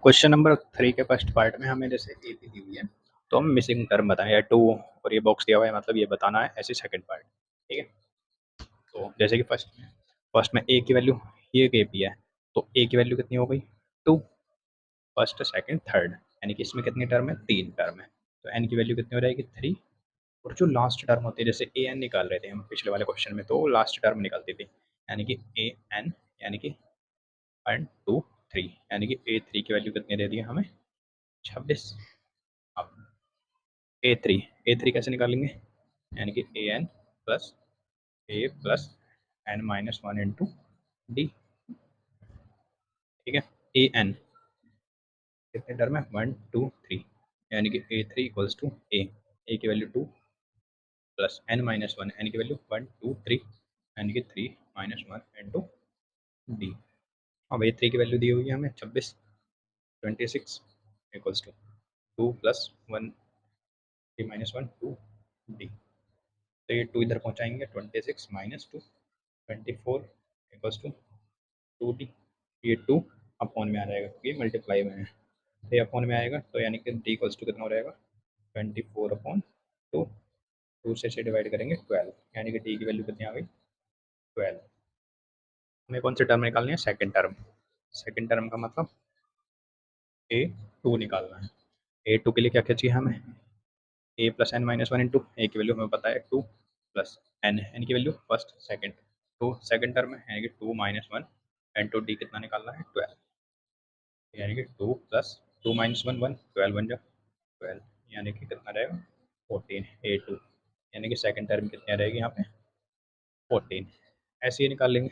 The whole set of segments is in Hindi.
क्वेश्चन नंबर 3 के फर्स्ट पार्ट में हमें जैसे ए पी दी हुई है, तो हम मिसिंग टर्म बताएं या टू, और ये बॉक्स दिया हुआ है मतलब ये बताना है। ऐसे सेकंड पार्ट, ठीक है। तो जैसे कि फर्स्ट में ए की वैल्यू, ये ए पी है, तो ए की वैल्यू कितनी हो गई? टू। फर्स्ट सेकंड थर्ड, यानी कि इसमें कितनी टर्म है? तीन टर्म है। तो एन की वैल्यू कितनी हो जाएगी? थ्री। और जो लास्ट टर्म होती है, जैसे ए एन निकाल रहे थे हम पिछले वाले क्वेश्चन में, तो लास्ट टर्म निकलती थी, यानी कि ए एन, यानी कि वन टू थ्री, यानी कि ए थ्री की वैल्यू कितनी दे दी है हमें? 26। अब ए थ्री कैसे निकालेंगे? यानी कि A N plus A plus N minus one into D, ठीक है। ए एन कितने टर्म है? वन टू थ्री, यानी कि A three equals to A की value two plus N minus one, N की वैल्यू वन टू थ्री, यानी कि three minus one into D. अब ए थ्री की वैल्यू दी हुई है हमें 26, 26 equals to two plus one, three minus one two D. तो ये टू इधर पहुंचाएंगे, 26 minus two, 24 equals to two D. ये टू अपॉन में आ जाएगा क्योंकि ये मल्टीप्लाई में है, तो ये अपॉन में आएगा, तो यानी कि डी इक्वल्स टू कितना हो जाएगा? 24 अपॉन टू। टू से डिवाइड करेंगे 12, यानी कि डी की वैल्यू कितनी आ गई? 12। हमें कौन सी टर्म निकालनी है? Second term. सेकंड टर्म का मतलब ए टू निकालना है। ए टू के लिए क्या क्या चाहिए हमें? A plus N minus one into, A की वैल्यू हमें पता है टू, प्लस एन, एन की वैल्यू फर्स्ट सेकंड, तो सेकंड टर्म है, यानी कि two minus one into D कितना निकालना है? 12, यानी कि two plus two minus one one, 12 बन जाए 12, यानी कि कितना रहेगा? 14 ए टू, यानी कि सेकंड टर्म कितनी आ रहेगी यहाँ पे? 14। ऐसे ही निकाल लेंगे।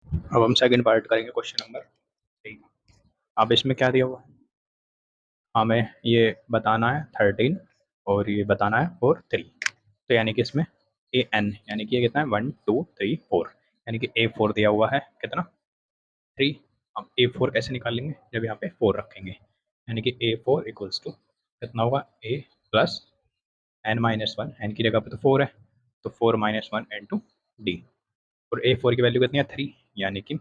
अब हम सेकंड पार्ट करेंगे क्वेश्चन नंबर 3। अब इसमें क्या दिया हुआ है हमें? ये बताना है 13 और ये बताना है 4 3। तो यानी कि इसमें ए एन, यानी कि ये कितना है? वन टू थ्री फोर, यानी कि ए फोर दिया हुआ है कितना? थ्री। अब ए फोर कैसे निकालेंगे? जब यहाँ पे फोर रखेंगे, यानी कि ए फोर इक्वल्स टू कितना होगा? A plus N minus one, N की जगह पे तो फोर है, तो four minus one into D. और ए फोर की वैल्यू कितनी है? थ्री, यानी कि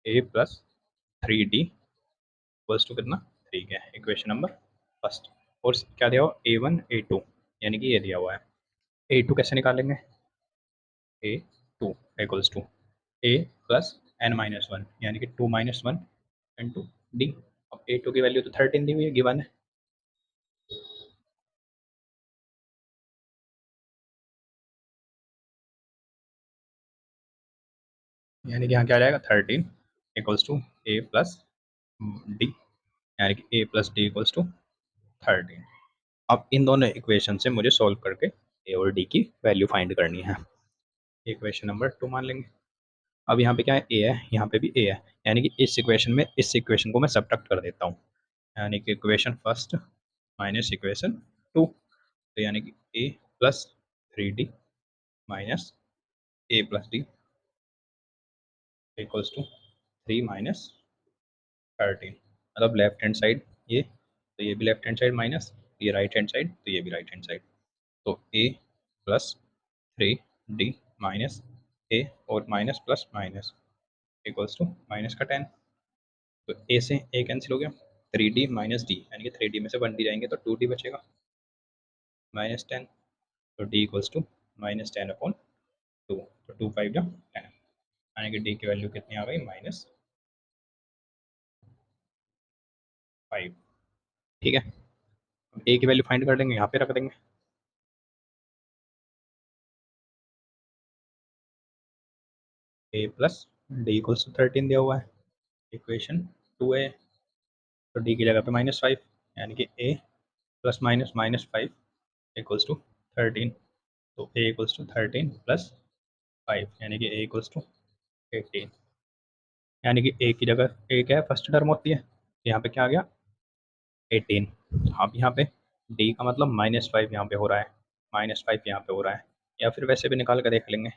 A plus three D equals to कितना? थ्री है। Equation number first. और क्या दिया हुआ? ए वन ए टू, यानी कि ये दिया हुआ है। ए टू कैसे निकालेंगे? A two equals to A plus N minus one, यानी कि two minus one into D. अब ए टू की वैल्यू तो 13 दी हुई है, गिवन है। यानी कि यहाँ क्या आ जाएगा? 13 equals to A plus D, यानी कि A plus D equals to 13। अब इन दोनों इक्वेशन से मुझे सॉल्व करके ए और डी की वैल्यू फाइंड करनी है। इक्वेशन नंबर टू मान लेंगे। अब यहाँ पे क्या है? ए है, यहाँ पे भी ए है, यानी कि इस इक्वेशन में इस इक्वेशन को मैं सब्ट्रैक्ट कर देता हूँ, यानी कि equation first minus equation two, तो यानी कि A plus three D minus A plus D equals to three minus 13। मतलब लेफ्ट हैंड साइड ये, तो ये भी लेफ्ट हैंड साइड माइनस, ये राइट हैंड साइड, तो ये भी राइट हैंड साइड। तो A plus three D minus A, और minus plus minus equals to minus का 10। तो ए से ए कैंसिल हो गया, थ्री डी माइनस डी, यानी कि थ्री डी में से वन डी जाएंगे तो टू डी बचेगा, माइनस 10। तो D equals to minus 10 upon two, तो टू फाइव जा 10, यानी कि डी की वैल्यू कितनी आ गई? माइनस 5, ठीक है। अब ए की वैल्यू फाइंड कर लेंगे, यहाँ पे रख देंगे। ए प्लस डी इक्वल्स टू 13 दिया हुआ है, इक्वेशन टू ए। तो डी की जगह पे माइनस 5, यानी कि A plus minus minus 5 equals to 13। तो ए इक्वल्स टू 13 प्लस 5, यानी कि ए इक्वल्स टू 18, यानी कि ए की जगह ए क्या है? फर्स्ट टर्म होती है, तो यहाँ पे क्या आ गया? 18। अब यहाँ पे डी का मतलब माइनस 5 यहाँ पे हो रहा है, माइनस 5 यहाँ पे हो रहा है, या फिर वैसे भी निकाल कर देख लेंगे।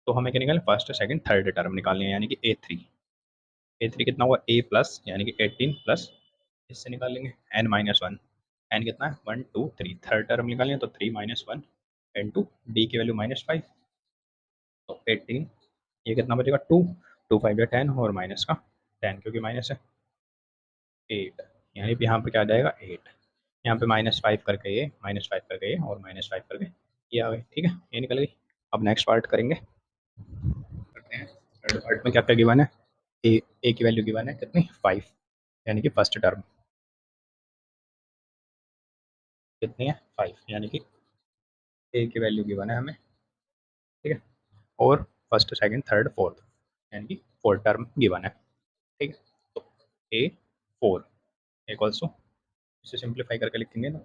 तो हमें क्या निकालना? फर्स्ट सेकंड थर्ड टर्म निकालनी है, यानी कि ए थ्री। ए थ्री कितना हुआ? ए प्लस, यानी कि 18 प्लस, इससे निकाल लेंगे एन माइनस वन, एन कितना है? One two three, third term निकालेंगे तो three minus one into D की वैल्यू माइनस 5, तो 18। ये कितना बचेगा? टू, टू फाइव या 10, और माइनस का 10 क्योंकि माइनस है। 8, यानी कि यहाँ पे क्या आ जाएगा 8, यहाँ पे -5 करके ये, -5 करके ये और -5 करके ये आ गई। ठीक है, ये निकल गई। अब नेक्स्ट पार्ट करेंगे, करते हैं। थर्ड पार्ट में क्या क्या गिवन है, ए की वैल्यू गिवन है कितनी 5, यानी कि फर्स्ट टर्म कितनी है 5, यानी कि ए की वैल्यू गिवन है हमें। ठीक है, और फर्स्ट सेकंड थर्ड फोर्थ, यानी कि फोर्थ टर्म गिवन है। ठीक है, तो A4 इक्वल्स टू, इसे सिंप्लीफाई करके लिखेंगे ना,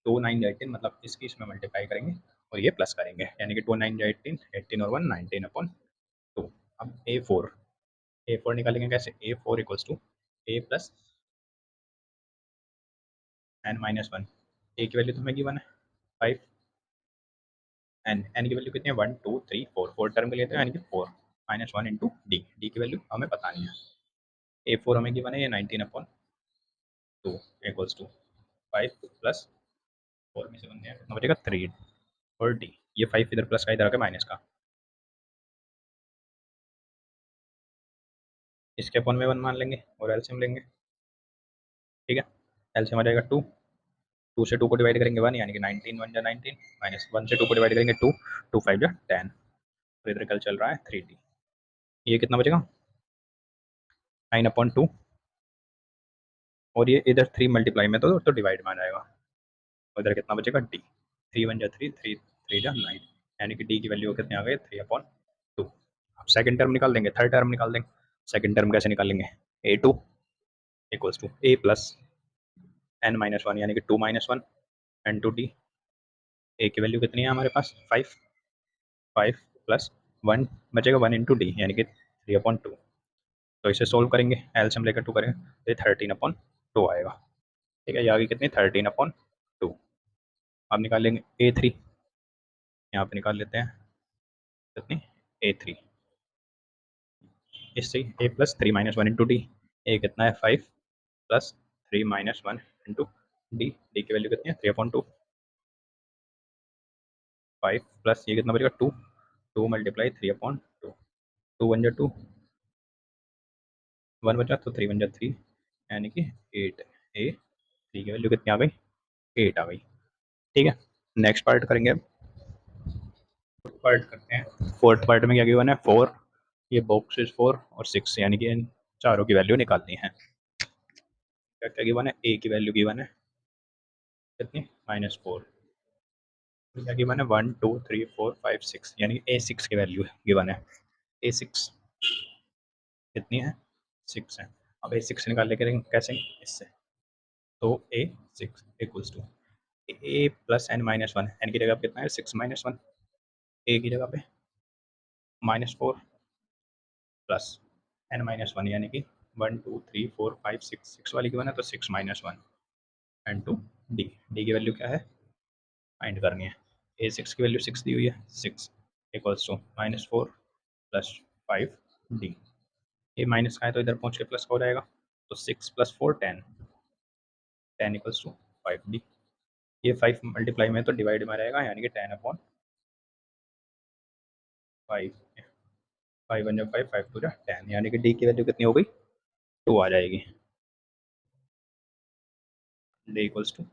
2 9 18, मतलब इसकी इसमें मल्टीप्लाई करेंगे और ये प्लस करेंगे, यानी कि 2 9 18, 18 और 1 19/2। अब ए फोर निकालेंगे कैसे, A4 equals to A plus n-1। A की वैल्यू तो हमें गिवन है 5, एन की वैल्यू कितनी है 1 2 3 4, फोर टर्म के लिए तो यानी कि 4, -1 इंटू डी की वैल्यू हमें पता नहीं है। A4 हमें गिवन है ये 19/2 इक्वल्स टू 5 प्लस 4 में से 1 गया कितना बचेगा 3, और डी, ये 5 इधर प्लस का इधर आके माइनस का, इसके अपन में 1 मान लेंगे और एलसीएम लेंगे। ठीक है, एलसीएम आ जाएगा 2, 2 से 2 को डिवाइड करेंगे 1, यानी कि 19 1 जा 19, माइनस 1 से 2 को डिवाइड करेंगे 2, 2 5 जा 10, तो इधर कल चल रहा है 3D, ये कितना बचेगा 9/2, और ये इधर 3 मल्टीप्लाई में तो डिवाइड में आ जाएगा, और इधर कितना बचेगा डी, 3 1 जा 3, 3 3 जा 9, यानी कि डी की वैल्यू कितने आ गए 3/2। अब सेकंड टर्म निकाल देंगे, थर्ड टर्म निकाल देंगे। सेकंड टर्म कैसे निकालेंगे, A2 equals to A plus n-1, यानी कि 2 - 1 एन टू डी। ए की वैल्यू कितनी है हमारे पास 5, 5 प्लस 1 बचेगा 1 इंटू डी, यानी कि 3/2। तो इसे सोल्व करेंगे, एलसीएम लेकर 2 करेंगे तो ये 13/2 आएगा। ठीक है, ये आगे कितनी 13/2। अब निकालेंगे A3, यहाँ पे निकाल लेते हैं कितनी A3, इससे ए प्लस 3 - 1 इंटू डी, ए कितना है 5 प्लस 3 - 1 इंटू डी, डी की वैल्यू कितनी है 3/2, 5 प्लस ये कितना बचेगा 2, 2 मल्टीप्लाई 3/2, 2 1 जा 2, 1 बचा तो 3 1 जा 3, यानी कि 8, A3 की वैल्यू कितनी आ गई 8 आ गई। ठीक है, नेक्स्ट पार्ट करेंगे, अब पार्ट करते हैं। फोर्थ पार्ट में क्या गिवन है 4, ये बॉक्सेस 4 और 6, यानी कि इन चारों की वैल्यू निकालनी है। क्या क्या गिवन है, ए की वैल्यू गिवन है कितनी -4, क्या गिवन है 1 2 3 4 5 6, यानी A6 की वैल्यू गिवन है, A6 कितनी है 6 है। अब A6 निकाल लेके कैसे, इससे, तो A6 equals to A plus n-1, N की जगह पे कितना है 6 - 1, ए की जगह पे -4 प्लस n-1, यानी कि 1 2 3 4 5 6, 6 वाली गिवन है तो 6 - 1 एंड टू डी, डी की वैल्यू क्या है फाइंड करनी है। A6 की वैल्यू 6 दी हुई है, 6 इक्वल्स टू -4 प्लस 5 डी, ये माइनस का है तो इधर पहुंच के प्लस का हो जाएगा, तो 6 + 4 10, 10 इक्वल्स टू 5D। ये 5 मल्टीप्लाई में तो डिवाइड में रहेगा, यानी कि 10/5, 5 1 जा 5, 5 2 जा 10, यानी कि डी की वैल्यू कितनी हो गई 2 आ जाएगी, डी इक्वल्स टू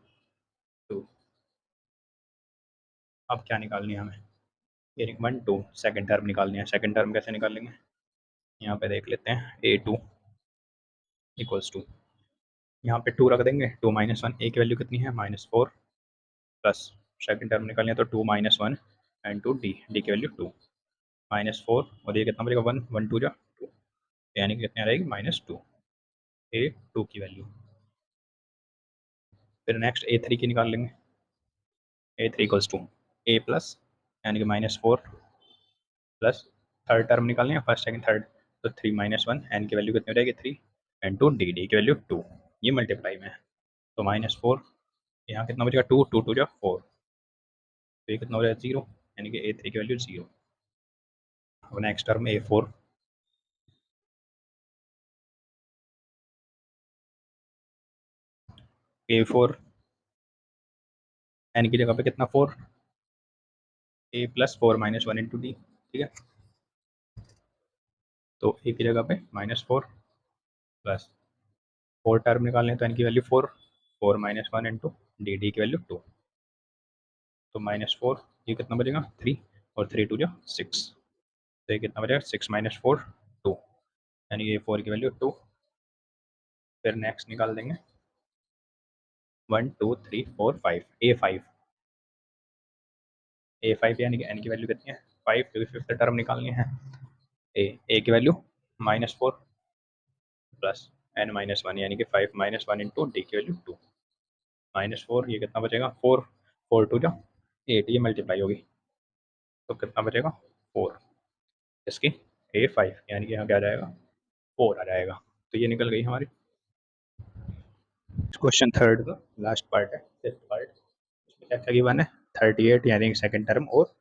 2। अब क्या निकालनी है हमें, ये 1 2 सेकंड टर्म निकालनी है। सेकंड टर्म कैसे निकालेंगे, यहाँ पे देख लेते हैं A2 इक्वल्स टू, यहाँ पे 2 रख देंगे, 2 - 1, ए की वैल्यू कितनी है -4 प्लस सेकंड टर्म निकालनी है तो 2 - 1 एंड टू डी, डी की वैल्यू 2, -4 और ये कितना बचेगा 1 1 2 जा 2, यानी कि कितनी आ जाएगी -2, A2 की वैल्यू। फिर नेक्स्ट A3 की निकाल लेंगे, A3 equals to A plus, यानी कि -4 प्लस थर्ड टर्म निकालनी है फर्स्ट सेकंड थर्ड, तो 3 - 1, एन की वैल्यू कितनी हो जाएगी 3 एंड टू डी, डी की वैल्यू 2, ये मल्टीप्लाई में है तो -4, यहाँ कितना बचेगा 2 2 2 जा 4, तो ये कितना हो जाएगा 0, यानी कि A3 की वैल्यू 0। अब next term A4, A4 N की जगह पे कितना 4, ए प्लस 4 - 1 इंटू डी। ठीक है, तो ए की जगह पे -4 प्लस 4 टर्म निकालने तो एन की वैल्यू 4, 4 माइनस 1 इंटू डी की वैल्यू 2, तो -4, ये कितना बचेगा 3, और 3 टू जो 6, तो ये कितना बचेगा 6 माइनस 4 2, यानी ये 4 की वैल्यू 2। फिर नेक्स्ट निकाल देंगे 1 2 3 4 5 ए5 यानी कि एन की वैल्यू कितनी है 5, क्योंकि फिफ्थ टर्म निकालनी है। ए की वैल्यू -4 प्लस n-1 यानी कि 5 माइनस 1 इंटू डी की वैल्यू 2, -4, ये कितना बचेगा 4, 4 टू जो 8, ये मल्टीप्लाई होगी तो कितना बचेगा 4, इसकी A5 यानी कि यहाँ क्या आ जाएगा 4 आ जाएगा। तो ये निकल गई हमारी। क्वेश्चन थर्ड का लास्ट पार्ट है, फिफ्थ पार्ट। इसमें क्या क्या गिवन है 38 यानी कि सेकंड टर्म, और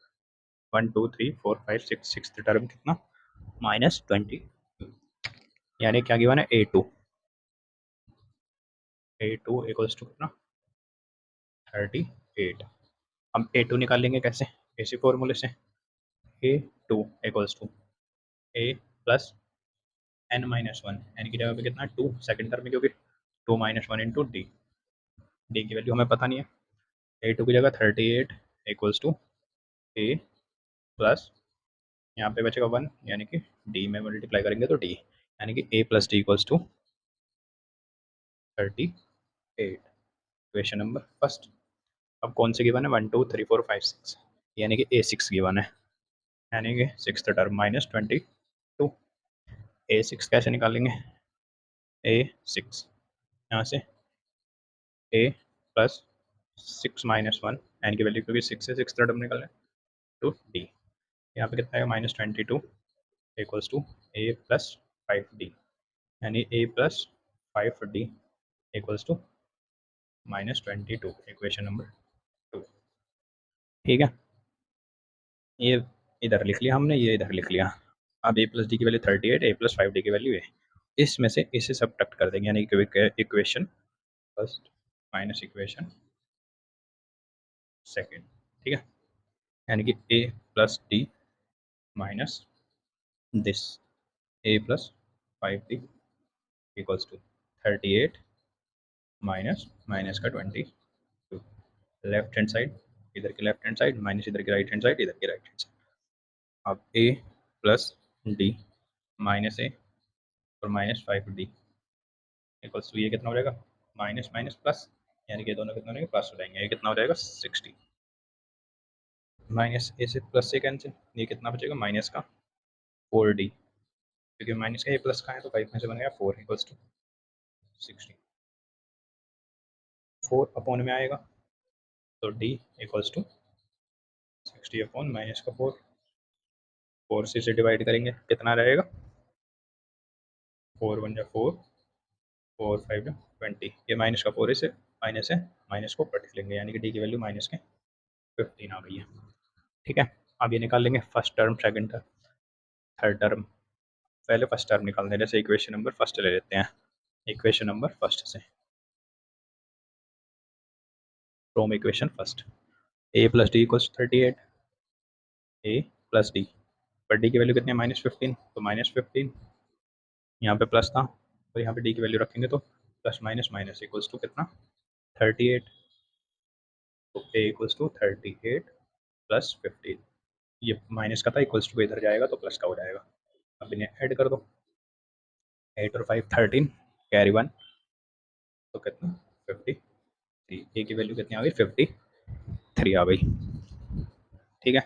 1 2 3 4 5 6 सिक्स टर्म कितना -20, यानी क्या गिवन है A2 इक्वल्स टू कितना 38। हम A2 निकालेंगे कैसे, इसी फॉर्मूले से, A2 equals to A plus n-1, n की जगह पे कितना 2 सेकंड टर्म में, क्योंकि 2 माइनस 1 इंटू डी की वैल्यू हमें पता नहीं है। A2 की जगह 38 इक्वल्स टू A प्लस, यहाँ पे बचेगा 1, यानी कि डी में मल्टीप्लाई करेंगे तो डी, यानी कि A plus D equals to 38, equation number first. अब कौन से गिवन है 1 2 3 4 5 6, यानी कि A6 गिवन है, यानी कि सिक्स टर्म -22। A6 कैसे निकालेंगे, A6 यहाँ से A प्लस 6 माइनस 1, एन की वैल्यू क्योंकि 6 से सिक्स टर्म निकल रहा है, टू डी, यहाँ पे कितना है -22 equals to A plus 5D, यानी A plus 5D equals to -22, equation number 2। ठीक है, ये इधर लिख लिया हमने, ये इधर लिख लिया। अब A प्लस डी की वैल्यू 38, A प्लस 5D की वैल्यू है, इसमें से इसे सब्ट्रैक्ट कर देंगे, यानी equation first minus equation second. ठीक है, यानी कि A plus D minus this A plus 5D equals to 38 minus minus का 22, लेफ्ट हैंड साइड इधर की लेफ्ट हैंड साइड, माइनस इधर की राइट हैंड साइड, इधर की राइट हैंड साइड। अब A plus D minus A और -5D इक्वल्स टू, ये कितना हो जाएगा माइनस माइनस प्लस, यानी कि दोनों कितना हो जाएंगे प्लस हो जाएंगे, ये कितना हो जाएगा 60, माइनस ए से प्लस से कैंसिल, ये कितना बचेगा माइनस का 4D, क्योंकि माइनस का ये प्लस का है तो 5 में से बन गया 4 इक्वल्स टू 60, 4 अपॉन में आएगा तो D equals to 60 upon minus का 4, 4 से डिवाइड करेंगे कितना रहेगा 4 1 जा 4, 4 5 जा 20, ये माइनस का 4 से माइनस है, माइनस को पलट लेंगे, यानी कि डी की वैल्यू माइनस के 15 आ गई है। ठीक है, अब ये निकाल लेंगे first term, second term, third term. पहले फर्स्ट टर्म निकालने, जैसे इक्वेशन नंबर फर्स्ट ले लेते हैं, इक्वेशन नंबर फर्स्ट से, from equation first, A plus D equals 38, A plus D, पर डी की वैल्यू कितनी है -15, तो -15, यहाँ पे प्लस था और यहाँ पे डी की वैल्यू रखेंगे तो plus minus minus equals to कितना 38, तो ए इक्वल्स टू 38 प्लस 15, ये माइनस का था, इक्वल्स टू इधर जाएगा तो प्लस का हो जाएगा। अब इन्हें ऐड कर दो, 8 और 5 13, कैरी 1, तो कितना 53, ए की वैल्यू कितनी आ गई 53 आ गई। ठीक है,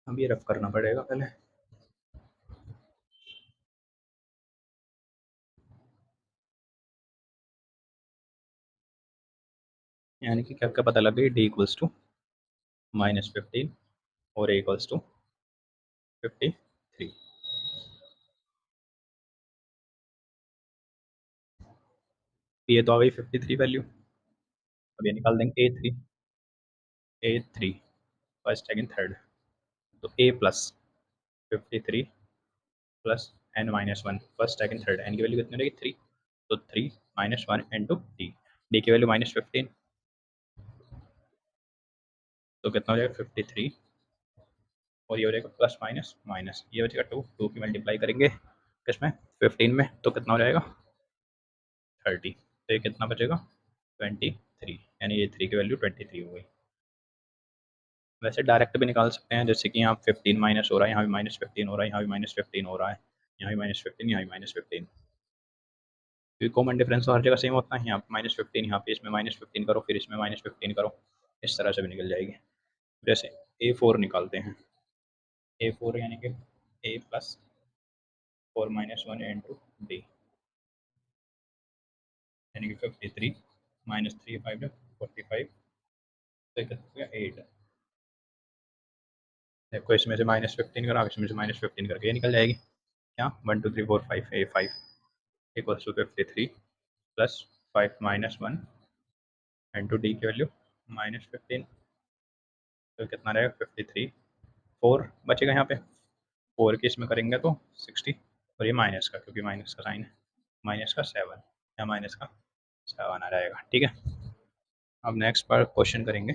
अब ये रफ करना पड़ेगा पहले, यानी कि क्या क्या पता लग गई, डी इक्वल्स टू -15 और ए इक्वल्स टू 53। ये तो आ गई 53 वैल्यू। अब ये निकाल देंगे A three first second third, तो A plus 53 plus n-1 first second third, N की वैल्यू कितनी रहेगी 3, तो 3 -1 इंटू डी, डी की वैल्यू -15, तो कितना हो जाएगा 53, और ये हो जाएगा प्लस माइनस माइनस, ये हो जाएगा 2, 2 की मल्टीप्लाई करेंगे किसमें 15 में, तो कितना हो जाएगा 30, तो ये कितना बचेगा 23, यानी ये 3 की वैल्यू 23 हो गई। वैसे डायरेक्ट भी निकाल सकते हैं, जैसे कि यहाँ 15 माइनस हो रहा है, यहाँ भी -15 हो रहा है, यहाँ भी -15 हो रहा है, यहाँ भी -15, यहाँ भी -15, क्योंकि कॉमन डिफरेंस तो हर जगह सेम होता है। यहाँ -15, यहाँ पे इसमें -15 करो, फिर इसमें -15 करो, इस तरह से भी निकल जाएगी। जैसे A4 निकालते हैं, A4 यानी कि A प्लस 4 - 1 इंटू D, यानी कि 53 -3 5 45, तो कितना हो गया 8। देखो इसमें से -15 करो, इसमें से -15 करके ये निकल जाएगी क्या 1 2 3 4 5 A5 equals to 53 plus 5 - 1 into D की वैल्यू -15, तो कितना रहेगा 53, 4 बचेगा यहाँ पे, 4 की इसमें करेंगे तो 60, और ये माइनस का, क्योंकि माइनस का साइन है, माइनस का 7 या माइनस का 7 आ जाएगा। ठीक है, अब नेक्स्ट पर क्वेश्चन करेंगे।